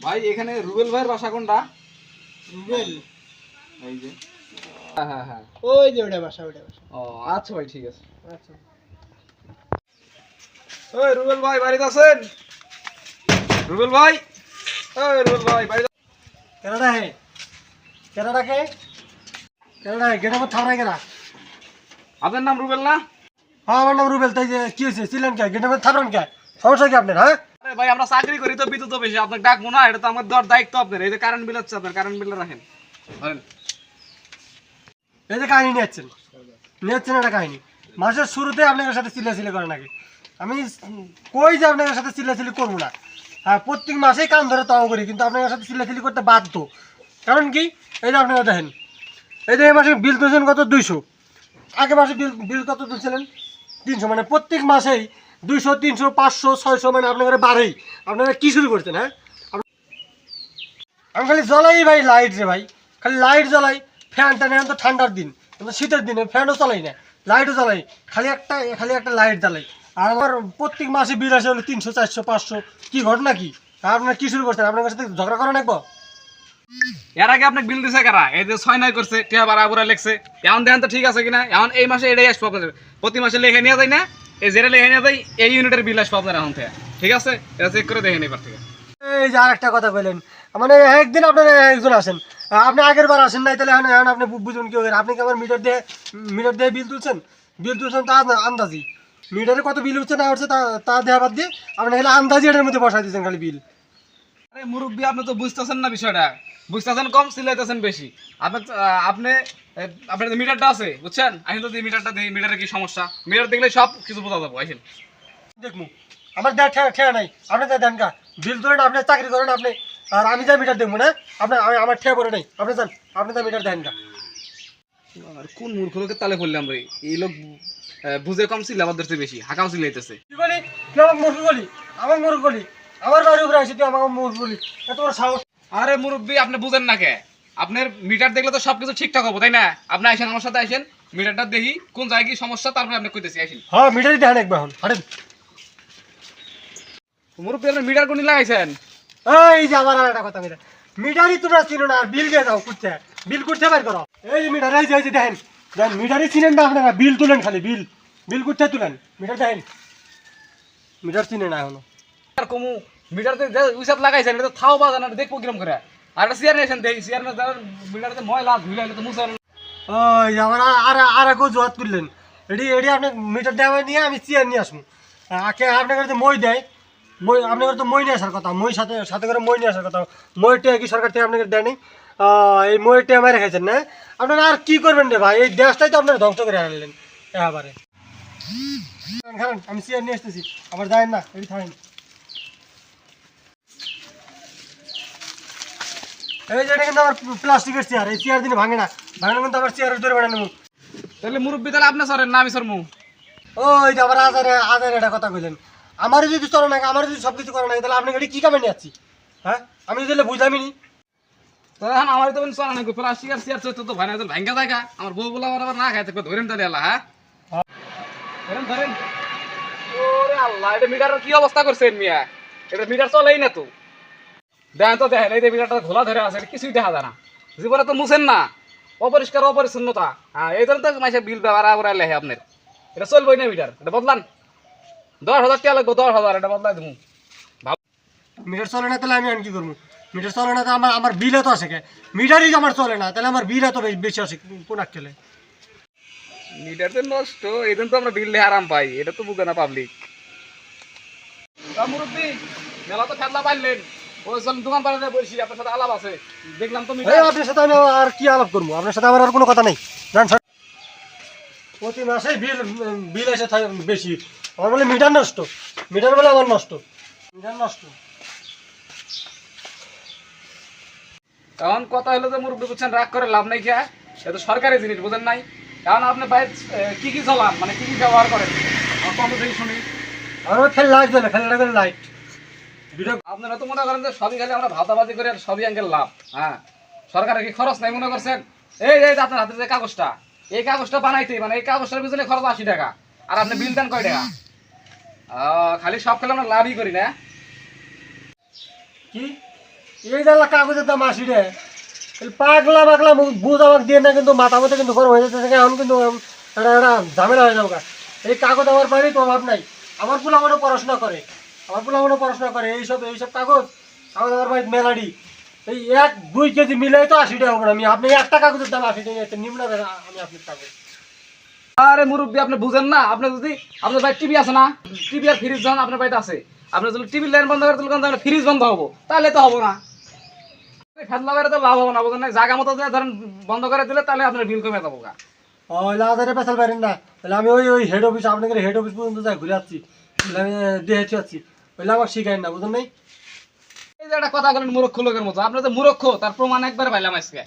ভাই এখানে রুবেল ভাইয়ের বাসা কোনটা? রুবেল এই যে হ্যাঁ হ্যাঁ হ্যাঁ ওই যে ওটা বাসা ওটা বাসা। ও আচ্ছা ভাই ঠিক আছে। আচ্ছা ওই রুবেল ভাই বাড়িতে আছেন? রুবেল ভাই, ওই রুবেল ভাই বাড়িতে কেনাডা হে কেনাডা কে কেনাডা হে গেটে মত থামরা কেনা। আপনার নাম রুবেল না? হ্যাঁ আমার নাম রুবেল। তাই যে কি হয়েছে ছিলেন কে গেটে মত থামরান কে? সমস্যা কি আপনার? হ্যাঁ আরে ভাই আমরা চাকরি করি তো বিদ্যুৎ অফিসে, আপনাকে ডাকবো না? এটা তো আমার দেওয়ার দায়িত্ব আপনার। এই যে কারেন্ট বিল হচ্ছে আপনার, কারেন্ট বিল রাখেন ধরেন। এই যে কাহিনী নিয়েছেন একটা কাহিনী মাসের শুরুতে আপনাদের সাথে চিল্লাচিল্লি করে নাকি? আমি কই যে আপনাদের সাথে চিল্লাচিল্লি করবো না। হ্যাঁ প্রত্যেক মাসেই কান ধরে তাও করি, কিন্তু আপনাদের সাথে চিল্লাচিল্লি করতে বাধ্য। কারণ কি, এই যে আপনারা দেখেন, এই যে এই মাসে বিল তুলছেন কত 200, আগে মাসে বিল বিল কত তুলছিলেন 300, মানে প্রত্যেক মাসেই 200 300 500 600 মানে আপনাদের বাড়েই। আপনারা কি শুরু করছেন? হ্যাঁ আমি খালি জ্বলাই ভাই লাইট রে ভাই, খালি লাইট জ্বলাই। ফ্যানটা নেন তো ঠান্ডার দিন, কিন্তু শীতের দিনে ফ্যানও চালাই না, লাইটও জ্বালাই, খালি একটা লাইট জ্বালাই। আর আমার প্রত্যেক মাসে বিল আসে হলো 300 400 500। কি ঘটনা কি? আপনার কি শুরু করছেন? আপনার সাথে ঝগড়া করা নাকবো? এর আগে আপনাকে বিল দিছে কারা? এই যে 6-9 করছে, টিয়া বাড়া বুড়া লেখছে। এখন দেখেন তো ঠিক আছে কিনা। এখন এই মাসে এটাই আসবো আপনাদের, প্রতি মাসে লেখে নিয়ে যায় না? এই যেটা লেখে নিয়ে যায় এই ইউনিটের বিল আসবো আপনার এখন থেকে, ঠিক আছে? এটা চেক করে দেখেন এবার থেকে। এই যে আর একটা কথা বললেন, মানে একদিন আপনার একজন আসেন, আপনি আগের বার আসেন নাই, তাহলে এখন এখন আপনি বুঝুন কি করে? আপনি কি আমার মিটার দিয়ে বিল তুলছেন তা আন্দাজি। মিটারে কত বিল হচ্ছে না হচ্ছে তা তা দেওয়া বাদ দিয়ে আপনি খালি আন্দাজি এটার মধ্যে বসাই দিচ্ছেন খালি বিল। আরে মুরব্বী, আপনি তো বুঝতেছেন না বিষয়টা, বুঝতেছেন কম, সিলাইতেছেন বেশি। আপনি আপনি আপনার যে মিটারটা আছে বুঝছেন, আমি তো মিটারটা দেখি, মিটারের কি সমস্যা, মিটার দেখলে সব কিছু বোঝা যাবো। আসেন দেখবো আমার দেওয়া ঠেয়া নাই, আপনি দেন কা বিল তুলেন, আপনি চাকরি করেন আপনি, আর আমি যা মিটার দেখবো না আপনার, আমার ঠেয়া পড়ে নেই। আপনি যান, আপনি যা মিটার দেন কা। কোন মূর্খ লোকের তালে পড়লাম রে? এই লোক বুঝে কম ছিল, আবার ধরতে বেশি হাঁকাও সিলাইতেছে। কি বলি? তুই আমাকে মুরগি বলি? আমার মুরগি বলি? আমার বাড়ির উপরে আসি তুই আমাকে মুরগি বলি? এত বড় সাহস! আরে মুরব্বী, আপনি বুঝেন না কে? আপনার মিটার দেখলে তো সবকিছু ঠিকঠাক হবো, তাই না? আপনি আসেন আমার সাথে, আসেন মিটারটা দেখি কোন জায়গায় কি সমস্যা, তারপরে আপনি কইতেছি। আসেন হ্যাঁ মিটারই দেখেন একবার, এখন হাটেন। মুরব্বী, আপনার মিটার কোন লাগাইছেন? এই যে আমার আর একটা কথা, মিটারই তোমরা চিনো না, আর বিল দিয়ে যাও করতে, বিল করতে বের করো। এই যে মিটার, এই যে দেখেন দেখেন, মিটারই চিনেন না আপনারা, বিল তুলেন খালি, বিল বিল করতে তুলেন। মিটার দেখেন, মিটার চিনে না এখনো। আর কমু মিটারতে যে উইসাত লাগাইছেন, এটা তো থাও বাজান, আর দেখবো কিরম করে। আর একটা চেয়ার নিয়েছেন, দেখি চেয়ার না মিটারতে ময়লা ধুইলা তো মুছে। ওই যে আমার আর আর এক জোয়াত করলেন, এটি এটি আপনি মিটার দেওয়া নিয়ে আমি চেয়ার নিয়ে আসবো। আপনার কাছে মই দেয়, মই আপনার তো মই নিয়ে আসার কথা, মই সাথে সাথে করে মই নিয়ে আসার কথা। মইটা কি সরকার থেকে আপনাকে দেয়নি? এই মইটা আমার রেখেছেন না? আপনারা আর কি করবেন রে ভাই? এই দেশটাই তো আপনারা ধ্বংস করে আনলেন এবারে। আমি চেয়ার নিয়ে আসতেছি, আবার যাবেন না, এটি থামেন। এই যে এটা কিন্তু আমার প্লাস্টিকের চেয়ার, এই চেয়ার দিনে ভাঙে না, ভাঙলে কিন্তু আমার চেয়ারের ধরে বেড়ানো। তাহলে মুরব্বী, তাহলে আপনি সরেন না আমি সরমু? ওই যে আবার আজারে আজারে একটা কথা কইলেন। আমারও যদি চলে না, আমারও যদি সব কিছু করে না, তাহলে আপনি গাড়ি কি কামে নিয়ে যাচ্ছি? হ্যাঁ আমি যদি বুঝলামই নি। তখন আমার তো চলা নাই, প্লাস্টিক আর চেয়ার চলতে তো ভাই না, ভাঙ্গা জায়গা আমার বউ বলে আবার না খাইতে ধরেন তাহলে আল্লাহ। হ্যাঁ ধরেন ধরেন। ওরে আল্লাহ, এটা মিটারের কি অবস্থা করছেন মিয়া? এটা মিটার চলেই না তো। দেখেন তো, দেখেন এই যে মিটারটা ঘোলা ধরে আছে, এটা কিছুই দেখা যায় না। জীবনে তো মুছেন না, অপরিষ্কার অপরিচ্ছন্নতা। হ্যাঁ এই জন্য তো মাসে বিল ব্যবহার করে লেহে আপনার। এটা চলবই না মিটার, এটা বদলান। 10,000 টাকা লাগবে, 10,000, এটা বদলাই দেবো। মিটার চলে না তাহলে আমি আর কি করবো? মিটার চলে না তো আমার বিল এত আসে কে? মিটারই আমার চলে না, তাহলে আমার বিল এত বেশি আসে কোন আক্কেলে? মিটার তো নষ্ট, এই জন্য তো আমরা বিল দিয়ে আরাম পাই, এটা তো বুঝে না পাবলিক। মুরব্বী, মেলা তো ফেলা পাইলেন, ওই দোকান পাড়াতে বলছি, আপনার সাথে আলাপ আছে, দেখলাম তো মিটার। আপনার সাথে আমি আর কি আলাপ করবো? আপনার সাথে আমার আর কোনো কথা নেই, জান স্যার। প্রতি মাসে বিল বিল এসে থাকে বেশি। আমার বলে মিটার নষ্ট, মিটার বলে আমার নষ্ট, মিটার নষ্ট। এখন কথা হলো যে মুরব্বী বুঝছেন, রাগ করে লাভ নাই, খেয়া এটা তো সরকারি জিনিস, বুঝেন নাই? এখন আপনি বাইরে কি কি চলান, মানে কি কি ব্যবহার করেন কত থেকে শুনি? আমার খালি লাইট জ্বলে, খালি লাইট। আপনারা তো মনে করেন যে সবই খালি আমরা ভাতাবাজি করে আর সবই আঙ্কেল লাভ। হ্যাঁ সরকারের কি খরচ নাই মনে করছেন? এই যে আপনার হাতে যে কাগজটা, এই কাগজটা বানাইতেই মানে এই কাগজটার পিছনে খরচ 80 টাকা, আর আপনি বিল দেন কয় টাকা? খালি সব খেলে আমরা লাভই করি না। কি এই জ্বালা কাগজের দাম 80 রে। এই পাগলা পাগলা বুঝ আমাকে দিয়ে না কিন্তু মাথা মধ্যে কিন্তু গরম হয়ে যাচ্ছে, এখন কিন্তু একটা ঝামেলা হয়ে যাবে। এই কাগজ আমার বাড়ি তো অভাব নাই, আমার পোলা মনে পড়াশোনা করে, এইসব কাগজ আমার বাড়িতে মেলাডি। এই 1-2 কেজি মিলে তো 80 টাকা হবে না। আমি আপনি একটা কাগজের দাম 80 টাকা নিচ্ছেন, নিম্ন আমি আপনার কাগজ। আরে মুরব্বী, আপনি বুঝেন না? আপনি যদি আপনার বাড়ি টিভি আছে না, টিভি আর ফ্রিজ যখন আপনার বাড়িতে আছে, আপনি যদি টিভির লাইন বন্ধ করে তুলবেন তাহলে ফ্রিজ বন্ধ হবো, তাহলে তো হবো না। ফ্যান লাগালে তো লাভ হবো না, বুঝেন না? জায়গা মতো যদি ধরেন বন্ধ করে দিলে তাহলে আপনার বিল কমে যাবো গা। ওই লাদারে পেছাল পারেন না, তাহলে আমি ওই হেড অফিস, আপনাদের হেড অফিস পর্যন্ত যাই ঘুরে আসছি, আমি দেখে আসছি, ওইলে আমার শিখাই না, বুঝুন নাই? এই যে একটা কথা বলেন মূর্খ লোকের মতো, আপনার যে মূর্খ তার প্রমাণ একবার পাইলাম আজকে।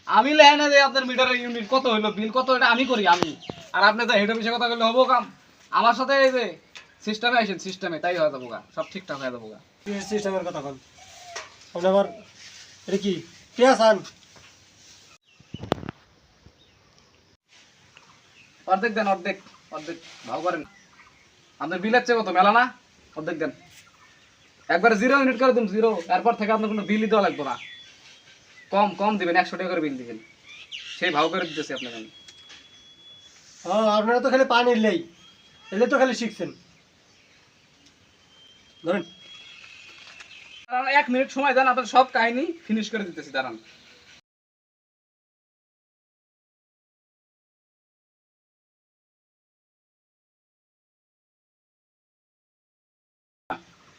আমি লেখা যে আপনার মিটারের ইউনিট কত হইলো, বিল কত, এটা আমি করি আমি। আর আপনি যে হেড অফিসে কথা বললে হবো কাম? আমার সাথে এই যে সিস্টেমে আসেন, সিস্টেমে তাই হয়ে যাবো গা, সব ঠিকঠাক হয়ে যাবো গা। সিস্টেমের কথা কন আপনি আবার, এটা কি পেঁয়াজ আন? অর্ধেক দেন, অর্ধেক অর্ধেক ভাও করেন। আপনার বিলের চেয়ে কত মেলা না, অর্ধেক দেন। একবারে 0 ইউনিট করে দিন, 0। এরপর থেকে আপনার কোনো বিলই দেওয়া লাগবে না, কম কম দিবেন, 100 টাকা করে বিল দিবেন, সেই ভাও করে দিতেছি আপনাকে আমি। আপনারা তো খালি পানি লেই, এলে তো খালি শিখছেন, ধরেন। 1 মিনিট সময় দেন, আপনার সব কাহিনী ফিনিশ করে দিতেছি, দাঁড়ান।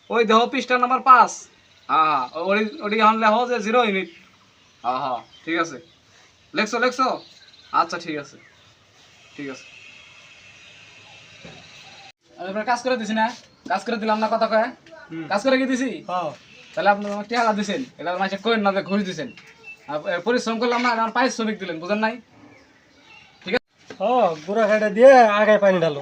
ওই দেহ পৃষ্ঠা নাম্বার 5। হ্যাঁ, ওটি এখন লেখো যে 0 ইউনিট। হ্যাঁ হ্যাঁ, ঠিক আছে, লেখছো? আচ্ছা ঠিক আছে, ঠিক আছে। আমি আপনার কাজ করে দিছি না? কাজ করে দিলাম না, কথা কয়? কাজ করে কি দিছি? তাহলে আপনি আমাকে টাকা দিছেন, এটা মাসে কইন না যে ঘুষ দিছেন। পরিশ্রম করলাম না, আমার পারিশ্রমিক দিলেন, বুঝেন নাই? গোড়া খাইটা দিয়ে আগায় পানি ঢালো।